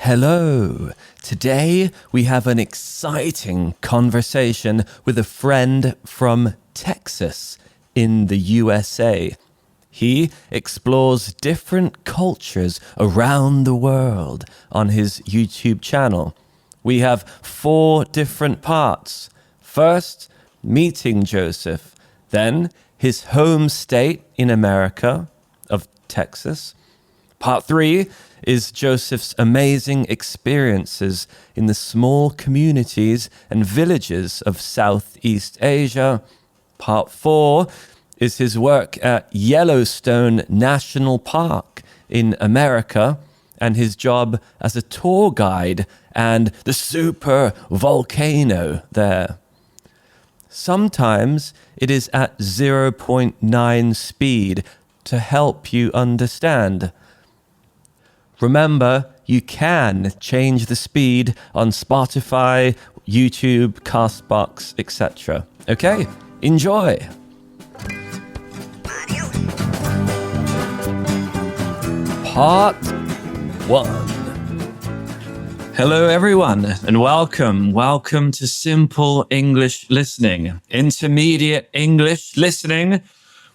Hello. Today we have an exciting conversation with a friend from Texas in the USA. He explores different cultures around the world on his YouTube channel. We have 4 different parts. First, meeting Joseph, then his home state in America of Texas. Part 3 is Joseph's amazing experiences in the small communities and villages of Southeast Asia. Part 4 is his work at Yellowstone National Park in America and his job as a tour guide and the super volcano there. Sometimes it is at 0.9 speed to help you understand. Remember, you can change the speed on Spotify, YouTube, Castbox, etc. Okay, enjoy! Part 1. Hello everyone and welcome to Simple English Listening, intermediate English listening,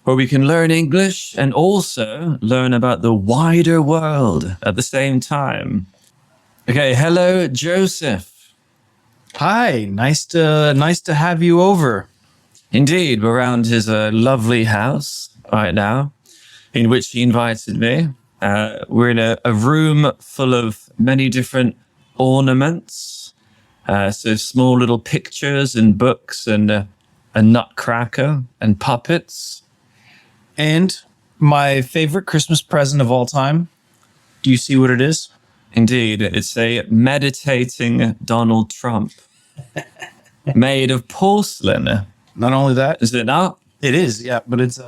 where we can learn English and also learn about the wider world at the same time. Okay, hello Joseph. Hi, nice to have you over. Indeed, we're around his lovely house right now, in which he invited me. We're in a room full of many different ornaments, so small little pictures and books and a nutcracker and puppets. And my favorite Christmas present of all time. Do you see what it is? Indeed, it's a meditating Donald Trump made of porcelain. Not only that, Is it not? it is, yeah, but it's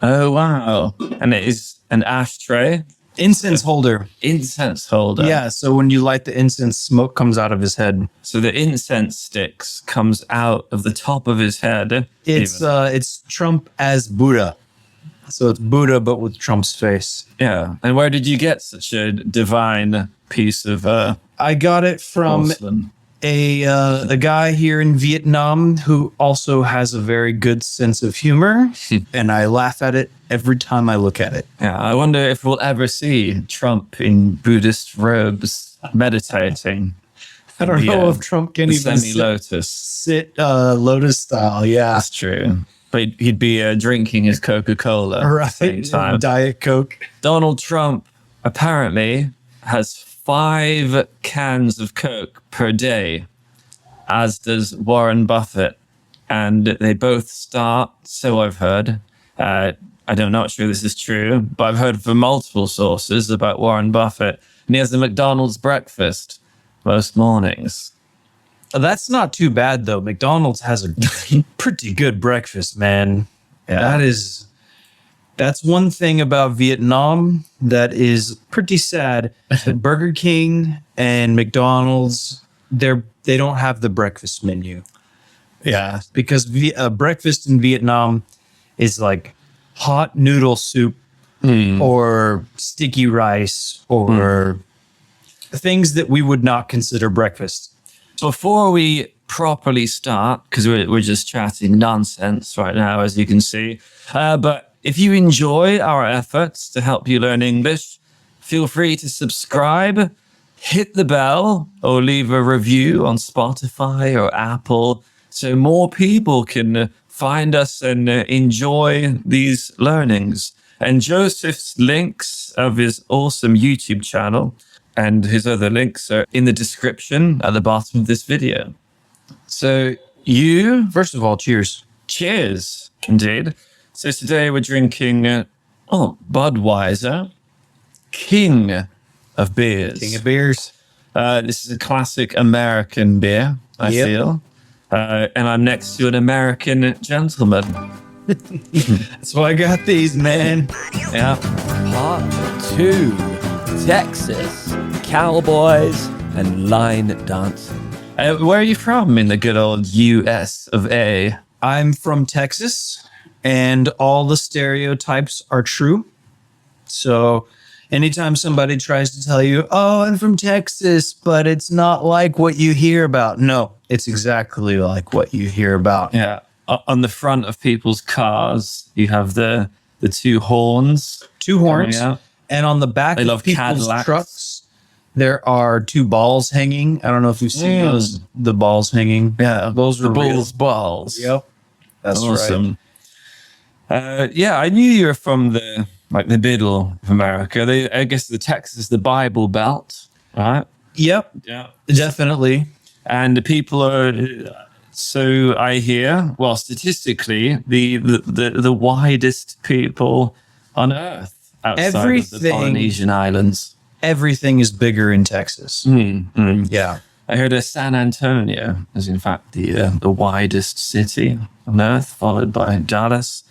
Oh, wow. And it is an ashtray, incense holder. incense holder. Yeah, so when you light the incense, smoke comes out of his head. So the incense sticks comes out of the top of his head. It's Trump as Buddha. So it's Buddha but with Trump's face. Yeah. And where did you get such a divine piece of I got it from porcelain? a guy here in Vietnam who also has a very good sense of humor, and I laugh at it every time I look at it. Yeah, I wonder if we'll ever see Trump in Buddhist robes meditating. I don't know if Trump can the even semi-lotus. sit lotus style. Yeah, That's true. But he'd be drinking his Coca-Cola at the right. same time. Diet Coke. Donald Trump apparently has 5 cans of Coke per day, as does Warren Buffett. And they both start, so I've heard. I'm not sure this is true, but I've heard from multiple sources about Warren Buffett. And he has a McDonald's breakfast most mornings. That's not too bad though. McDonald's has a pretty good breakfast, man. Yeah. That's one thing about Vietnam that is pretty sad. Burger King and McDonald's, they don't have the breakfast menu. Yeah. Because breakfast in Vietnam is like hot noodle soup or sticky rice or things that we would not consider breakfast. Before we properly start, because we're just chatting nonsense right now, as you can see, but if you enjoy our efforts to help you learn English, feel free to subscribe, hit the bell, or leave a review on Spotify or Apple so more people can find us and enjoy these learnings. And Joseph's links of his awesome YouTube channel and his other links are in the description at the bottom of this video. So First of all, cheers. cheers, indeed. So today we're drinking, Budweiser, king of beers. King of beers. This is a classic American beer, I Yep. feel. And I'm next to an American gentleman. That's why I got these, man. Yeah. Part 2, Texas, cowboys and line dancing. Where are you from in the good old US of A? I'm from Texas, and all the stereotypes are true. So Anytime somebody tries to tell you, oh, I'm from Texas, but it's not like what you hear about. No, it's exactly like what you hear about. Yeah. On the front of people's cars, you have the two horns. Two horns. Coming out. And on the back They of love people's Cadillacs. trucks, there are two balls hanging. I don't know if you've seen those, the balls hanging. Yeah. Those the are real. bulls balls. Yep. That's Awesome. Yeah, I knew you were from the middle of America. I guess the Texas, the Bible Belt, right? Yep. Yeah. Definitely. And the people are, so I hear, well, statistically, the widest people on Earth outside of the Everything- Polynesian islands. Everything is bigger in Texas. Yeah. I heard San Antonio is in fact the widest city on Earth, followed by Dallas.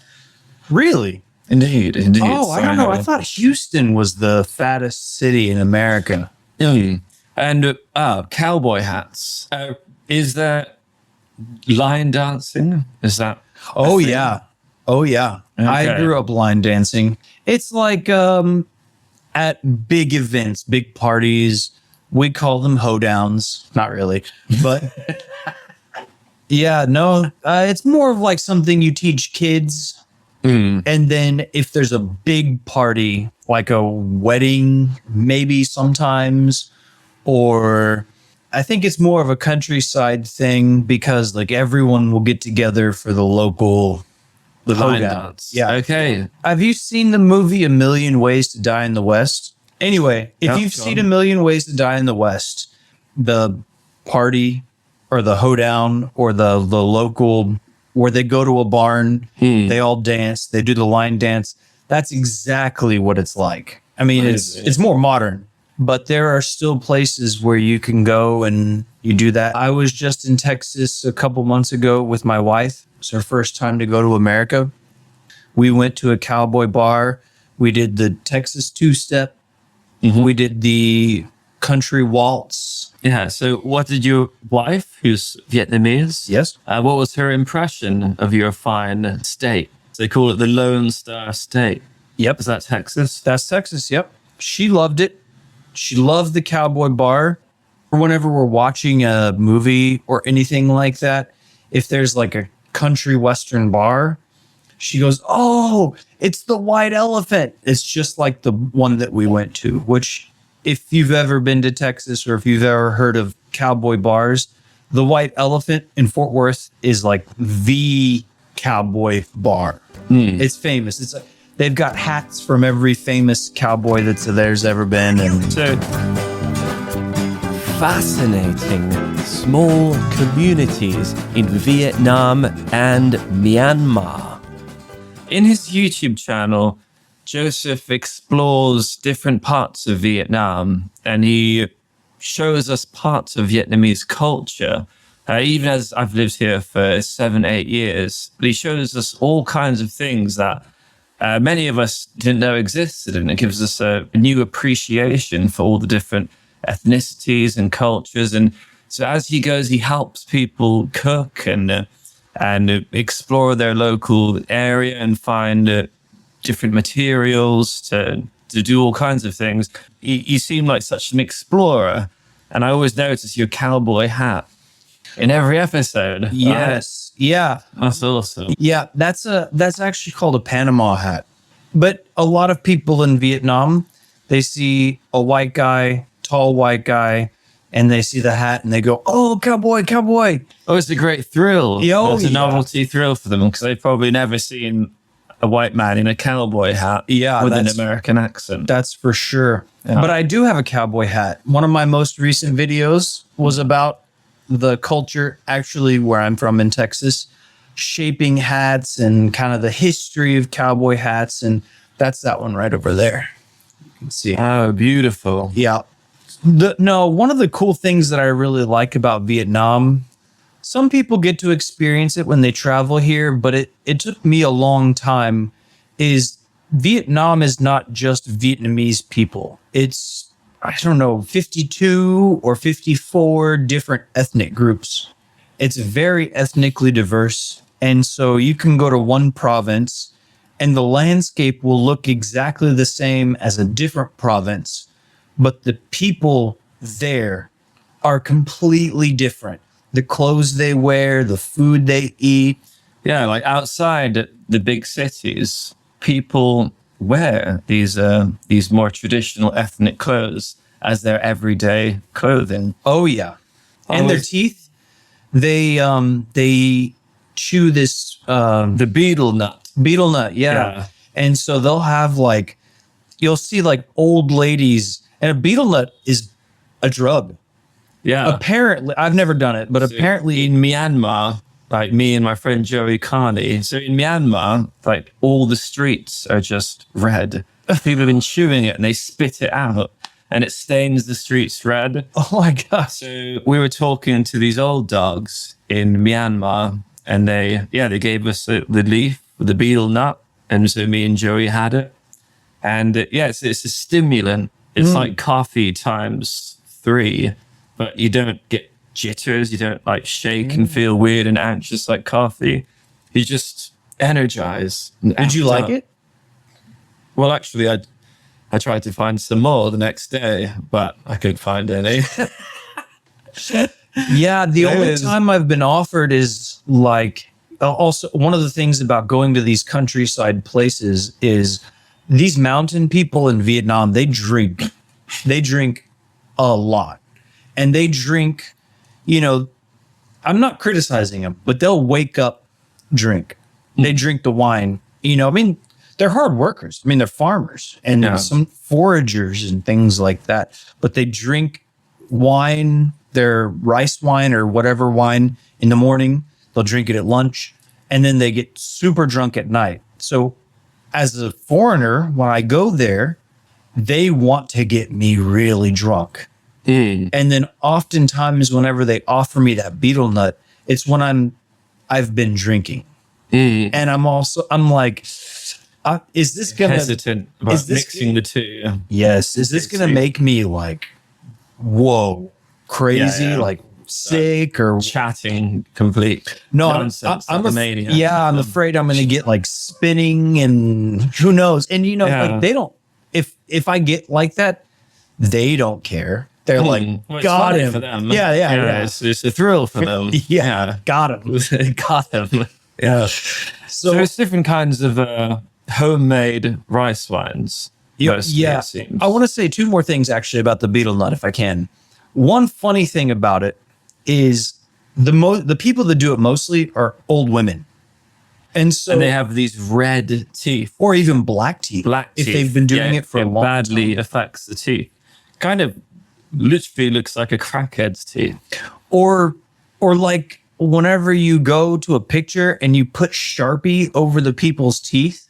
Really? Indeed. Oh, I don't know. I thought Houston was the fattest city in America. And cowboy hats. Is there line dancing? Is that? Oh, a thing? yeah. Oh, yeah. I Okay. grew up line dancing. It's like at big events, big parties. We call them hoedowns. Not really. But yeah, no, it's more of like something you teach kids. And then if there's a big party, like a wedding, maybe sometimes, or I think it's more of a countryside thing because like everyone will get together for the local The line hoedown. dance. Yeah. Okay. Have you seen the movie A Million Ways to Die in the West? Anyway, if Yeah, you've go seen on. A Million Ways to Die in the West, the party or the hoedown or the local where they go to a barn, they all dance, they do the line dance. That's exactly what it's like. I mean, it's more modern, but there are still places where you can go and you do that. I was just in Texas a couple months ago with my wife. It's her first time to go to America. We went to a cowboy bar. We did the Texas two-step. We did the country waltz. Yeah. So, what did your wife, who's Vietnamese? Yes. What was her impression of your fine state? They call it the Lone Star State. Yep. Is that Texas? That's Texas. Yep. She loved it. She loved the cowboy bar. Whenever we're watching a movie or anything like that, if there's like a country western bar, she goes, oh, it's the White Elephant. It's just like the one that we went to, which if you've ever been to Texas or if you've ever heard of cowboy bars, the White Elephant in Fort Worth is like the cowboy bar. It's famous. It's they've got hats from every famous cowboy there's ever been. And So, fascinating small communities in Vietnam and Myanmar. In his YouTube channel, Joseph explores different parts of Vietnam and he shows us parts of Vietnamese culture. Even as I've lived here for 7-8 years, he shows us all kinds of things that many of us didn't know existed, and it gives us a new appreciation for all the different ethnicities and cultures. And so as he goes, he helps people cook and explore their local area and find different materials to do all kinds of things. You seem like such an explorer, and I always notice your cowboy hat in every episode. yes, yeah. That's awesome. Yeah, that's actually called a Panama hat. But a lot of people in Vietnam, they see a white guy, tall white guy, and they see the hat and they go, "Oh, cowboy, cowboy." Oh, it's a great thrill. Oh, It's a yeah. novelty thrill for them because they've probably never seen a white man in a cowboy hat Yeah, with an that's- American accent. That's for sure. Yeah. But I do have a cowboy hat. One of my most recent videos was about the culture, actually where I'm from in Texas, shaping hats and kind of the history of cowboy hats. And that's that one right over there. You can see. Oh, beautiful. Yeah. One of the cool things that I really like about Vietnam, some people get to experience it when they travel here, but it took me a long time, is Vietnam is not just Vietnamese people. It's, I don't know, 52 or 54 different ethnic groups. It's very ethnically diverse. And so you can go to one province and the landscape will look exactly the same as a different province, but the people there are completely different. The clothes they wear, the food they eat. Yeah, like outside the big cities, people wear these more traditional ethnic clothes as their everyday clothing. Oh yeah. And their teeth, they chew this The betel nut. betel nut, Yeah. And so they'll have like, you'll see like old ladies, and a betel nut is a drug. Yeah. Apparently, I've never done it, but apparently, in Myanmar, like me and my friend Joey Carney. So in Myanmar, like all the streets are just red. People have been chewing it and they spit it out and it stains the streets red. oh my gosh, So we were talking to these old dogs in Myanmar and they gave us the leaf, the betel nut. And so me and Joey had it. And it's a stimulant. It's like coffee times 3, but you don't get jitters. You don't like shake and feel weird and anxious like coffee. You just energize. did you like it? Well, actually, I tried to find some more the next day, but I couldn't find any. Yeah, the There only is- time I've been offered is like, also one of the things about going to these countryside places is these mountain people in Vietnam, they drink a lot, and they drink, I'm not criticizing them, but they'll wake up, drink, they drink the wine, I mean, they're hard workers. I mean, they're farmers and Yeah. some foragers and things like that, but they drink wine, their rice wine or whatever wine in the morning. They'll drink it at lunch, and then they get super drunk at night. So as a foreigner, when I go there, they want to get me really drunk. And then oftentimes whenever they offer me that betel nut, it's when I've been drinking. And I'm like, is this gonna Hesitant about is this- mixing the two. Yes. Is this going to make me like, whoa, crazy, Yeah, yeah. like sick or Chatting complete no? nonsense. I'm like a maniac. yeah, I'm afraid I'm going to get like spinning and who knows. And Yeah. like they don't. If I get like that, they don't care. They're like, Well, it's got funny him. for them. Yeah. It's a thrill for them. Yeah, got him. Got them. Yeah. So it's different kinds of homemade rice wines. mostly, Yeah, it seems. I want to say 2 more things actually about the betel nut, if I can. One funny thing about it is the people that do it mostly are old women, and so And they have these red teeth, or even black teeth, black if teeth. they've been doing Yeah, it for a long badly time. affects the teeth. Kind of literally looks like a crackhead's teeth. Or like whenever you go to a picture and you put Sharpie over the people's teeth,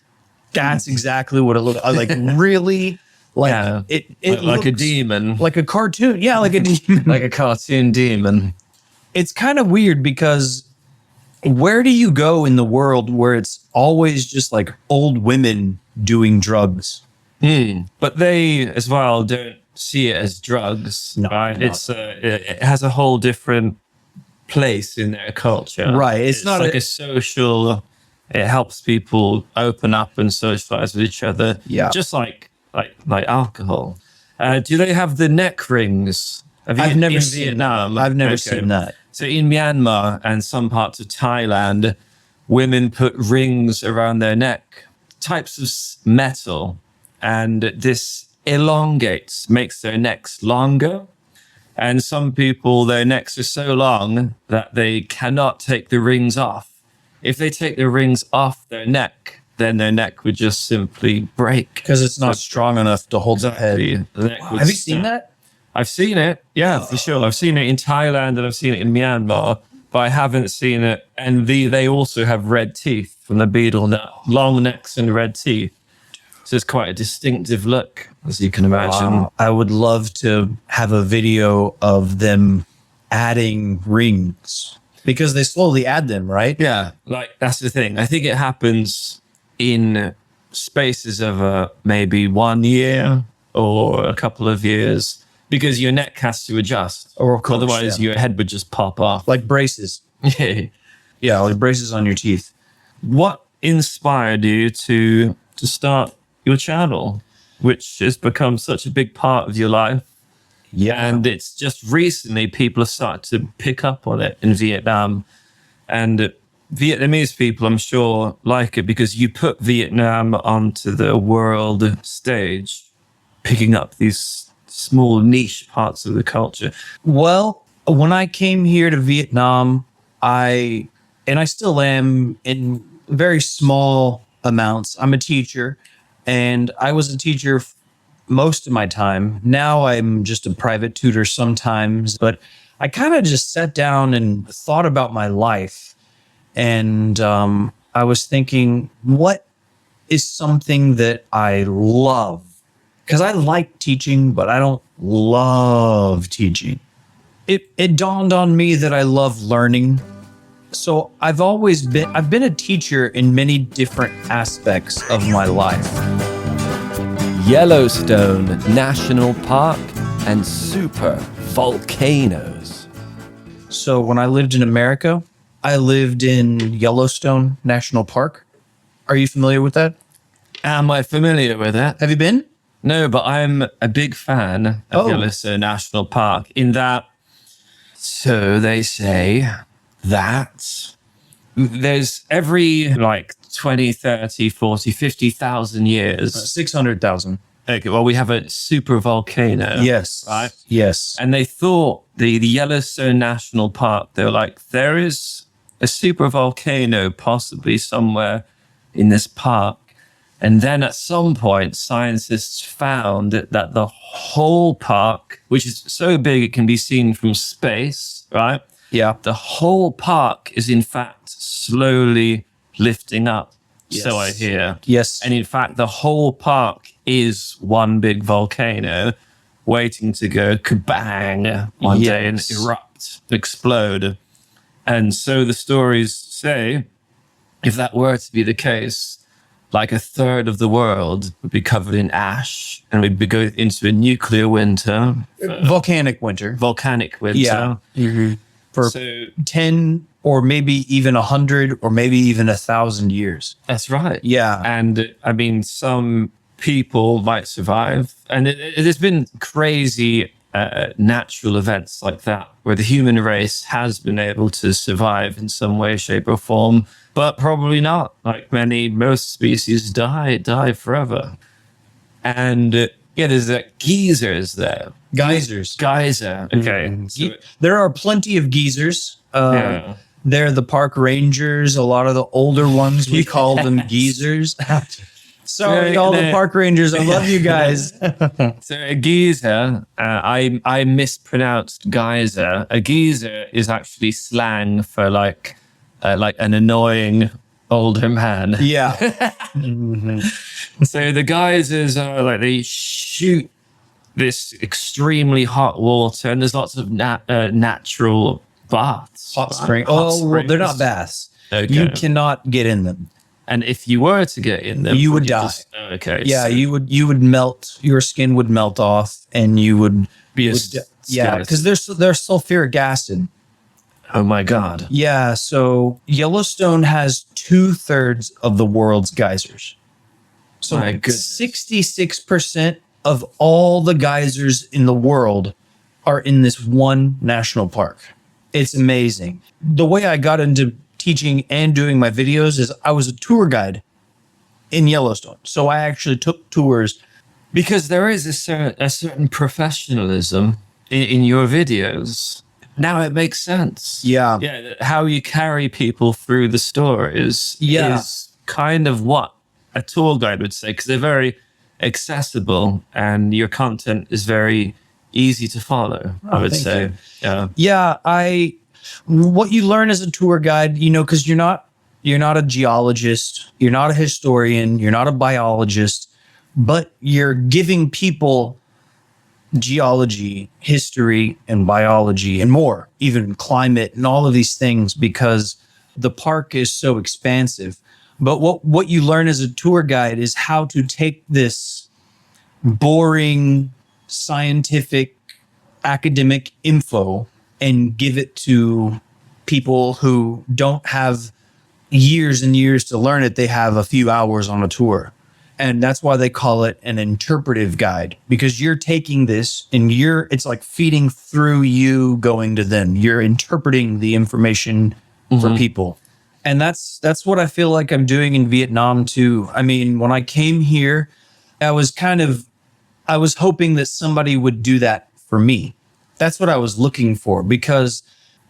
that's exactly what it looks like. Really, like Yeah. it like a looks demon. like a cartoon. Yeah, like a demon. Like a cartoon demon. It's kind of weird because where do you go in the world where it's always just like old women doing drugs? But they as well don't see it as drugs. No, right? no. It has a whole different place in their culture. Right, it's not like a- a social. It helps people open up and socialize with each other. Yeah. just like alcohol. Do they have the neck rings? I've never in seen Vietnam. I've never Okay. seen that. So in Myanmar and some parts of Thailand, women put rings around their neck, types of metal, and this elongates, makes their necks longer. And some people, their necks are so long that they cannot take the rings off. If they take the rings off their neck, then their neck would just simply break. Because it's not strong enough to hold the Exactly. head. The neck would Have you seen snap. that? I've seen it. Yeah, for sure. I've seen it in Thailand and I've seen it in Myanmar, but I haven't seen it. And they also have red teeth from the beetle nut, long necks and red teeth. So it's quite a distinctive look, as you can imagine. Wow. I would love to have a video of them adding rings because they slowly add them, right? Yeah, like that's the thing. I think it happens in spaces of maybe 1 year or a couple of years because your neck has to adjust. Or of course, otherwise yeah. your head would just pop off. Like braces. Yeah. Yeah, like braces on your teeth. What inspired you to start your channel, which has become such a big part of your life? And it's just recently people have started to pick up on it in Vietnam. And Vietnamese people, I'm sure, like it because you put Vietnam onto the world stage, picking up these small niche parts of the culture. Well, when I came here to Vietnam, I still am in very small amounts. I'm a teacher, and I was a teacher most of my time. Now I'm just a private tutor sometimes, but I kind of just sat down and thought about my life. And I was thinking, what is something that I love? Because I like teaching, but I don't love teaching. It dawned on me that I love learning. So I've been a teacher in many different aspects of my life. Yellowstone National Park and super volcanoes. So when I lived in America, I lived in Yellowstone National Park. Are you familiar with that? Am I familiar with that? Have you been? No, but I'm a big fan of Yellowstone National Park in that, so they say that there's every like 20, 30, 40, 50,000 years. 600,000. Okay, well, we have a super volcano. Yes. Right? Yes. And they thought the Yellowstone National Park, they were like, there is a super volcano possibly somewhere in this park. And then at some point, scientists found that the whole park, which is so big it can be seen from space, right? Yeah. The whole park is in fact slowly lifting up. Yes. So I hear. Yes. And in fact, the whole park is one big volcano waiting to go kabang one day and erupt, explode. And so the stories say, if that were to be the case, like a third of the world would be covered in ash and we'd be going into a nuclear winter. Volcanic winter. Volcanic winter. Yeah. Mm-hmm. For So 10 or maybe even 100 or maybe even 1,000 years. that's right. Yeah. And I mean, some people might survive. And there's been crazy natural events like that where the human race has been able to survive in some way, shape, or form, but probably not. Like most species die forever. And there's geysers there. Geysers. Geyser. Okay. There are plenty of geysers. Yeah. They're the park rangers. A lot of the older ones, we call them geezers. Sorry, all the park rangers. I love you guys. So a geyser, I mispronounced geyser. A geyser is actually slang for like an annoying older man. Yeah. So the geysers are like they shoot this extremely hot water, and there's lots of natural baths. Hot right? spring. Hot Well, they're not springs. baths. Okay. You cannot get in them. And if you were to get in them, You would die. Okay. Yeah, so you would melt. Your skin would melt off, and you would be a yeah, because there's sulfuric acid. oh my God. Yeah, so Yellowstone has 2/3 of the world's geysers. So My goodness. 66% of all the geysers in the world are in this one national park. It's amazing. The way I got into teaching and doing my videos is I was a tour guide in Yellowstone. So I actually took tours. Because there is a certain professionalism in your videos. Now it makes sense. Yeah. Yeah. How you carry people through the stories is kind of what a tour guide would say, because they're very accessible and your content is very easy to follow, I would thank say. you. Yeah. Yeah, what you learn as a tour guide, because you're not a geologist, you're not a historian, you're not a biologist, but you're giving people geology, history, and biology, and more, even climate and all of these things, because the park is so expansive. But what you learn as a tour guide is how to take this boring scientific academic info and give it to people who don't have years and years to learn it, they have a few hours on a tour. And that's why they call it an interpretive guide, because you're taking this and it's like feeding through you going to them. You're interpreting the information for people. And that's what I feel like I'm doing in Vietnam too. I mean, when I came here, I was hoping that somebody would do that for me. That's what I was looking for, because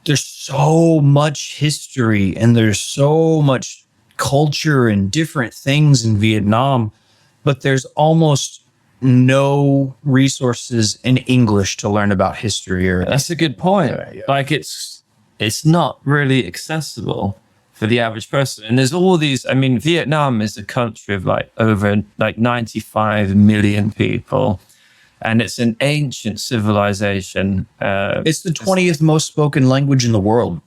there's so much history and there's so much culture and different things in Vietnam, but there's almost no resources in English to learn about history. Or That's a good point. Like it's not really accessible for the average person. And there's all these, I mean, Vietnam is a country of like over like 95 million people. And it's an ancient civilization. It's the 20th most spoken language in the world.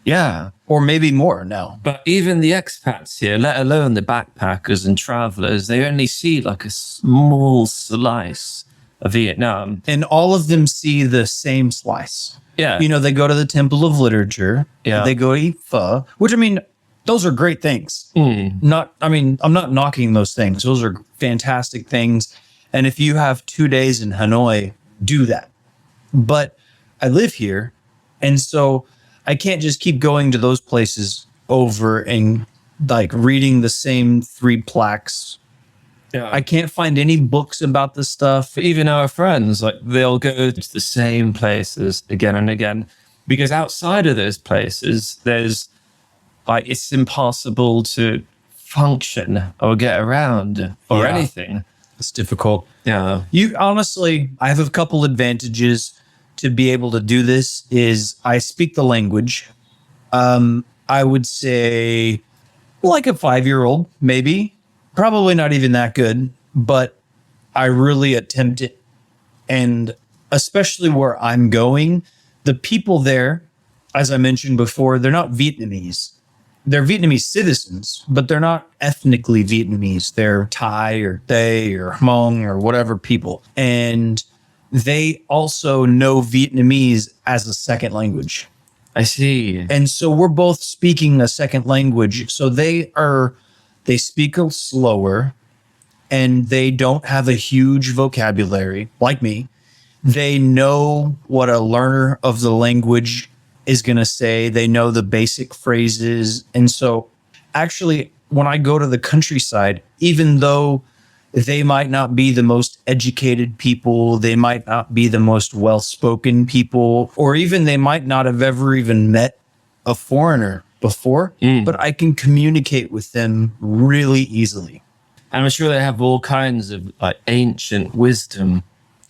Yeah. Or maybe more now. But even the expats here, let alone the backpackers and travelers, they only see like a small slice of Vietnam. And all of them see the same slice. Yeah. You know, they go to the Temple of Literature. Yeah. They go eat pho, which, I mean, those are great things. I'm not knocking those things. Those are fantastic things. And if you have 2 days in Hanoi, do that. But I live here. And so I can't just keep going to those places over and like reading the same 3 plaques. Yeah. I can't find any books about this stuff. Even our friends, like they'll go to the same places again and again, because outside of those places, there's like, it's impossible to function or get around or Yeah. anything. It's difficult. Yeah. You honestly, I have a couple advantages to be able to do this. Is I speak the language. I would say like a 5-year-old, maybe. Probably not even that good, but I really attempt it. And especially where I'm going, the people there, as I mentioned before, they're not Vietnamese. They're Vietnamese citizens, but they're not ethnically Vietnamese. They're Thai or They or Hmong or whatever people. And they also know Vietnamese as a second language. I see. And so we're both speaking a second language. So they speak a slower, and they don't have a huge vocabulary like me. They know what a learner of the language is going to say. They know the basic phrases. And so actually, when I go to the countryside, even though they might not be the most educated people, they might not be the most well-spoken people, or even they might not have ever even met a foreigner before, but I can communicate with them really easily. And I'm sure they have all kinds of like ancient wisdom,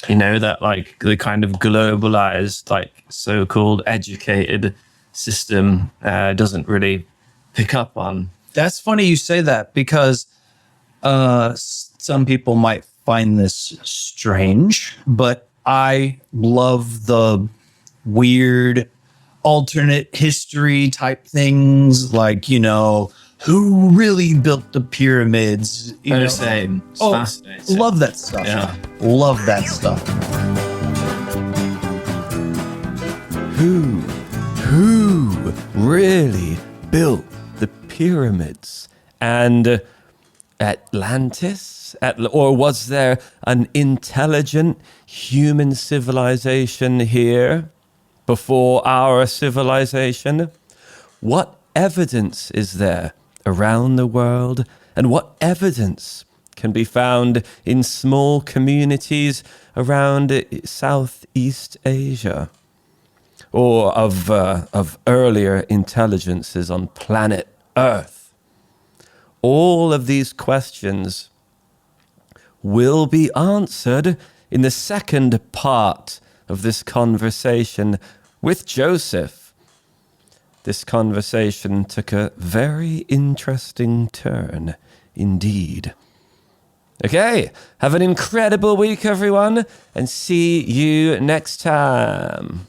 you know, that like the kind of globalized, like so-called educated system doesn't really pick up on. That's funny you say that, because some people might find this strange, but I love the weird alternate history type things, like, you know, who really built the pyramids? You know? Same. It's fascinating. Love that stuff. Yeah. Love that stuff. Who really built the pyramids? And Atlantis? Or was there an intelligent human civilization here before our civilization? What evidence is there around the world? And what evidence can be found in small communities around Southeast Asia? Or of earlier intelligences on planet Earth? All of these questions will be answered in the second part of this conversation with Joseph. This conversation took a very interesting turn indeed. Okay, have an incredible week, everyone, and see you next time.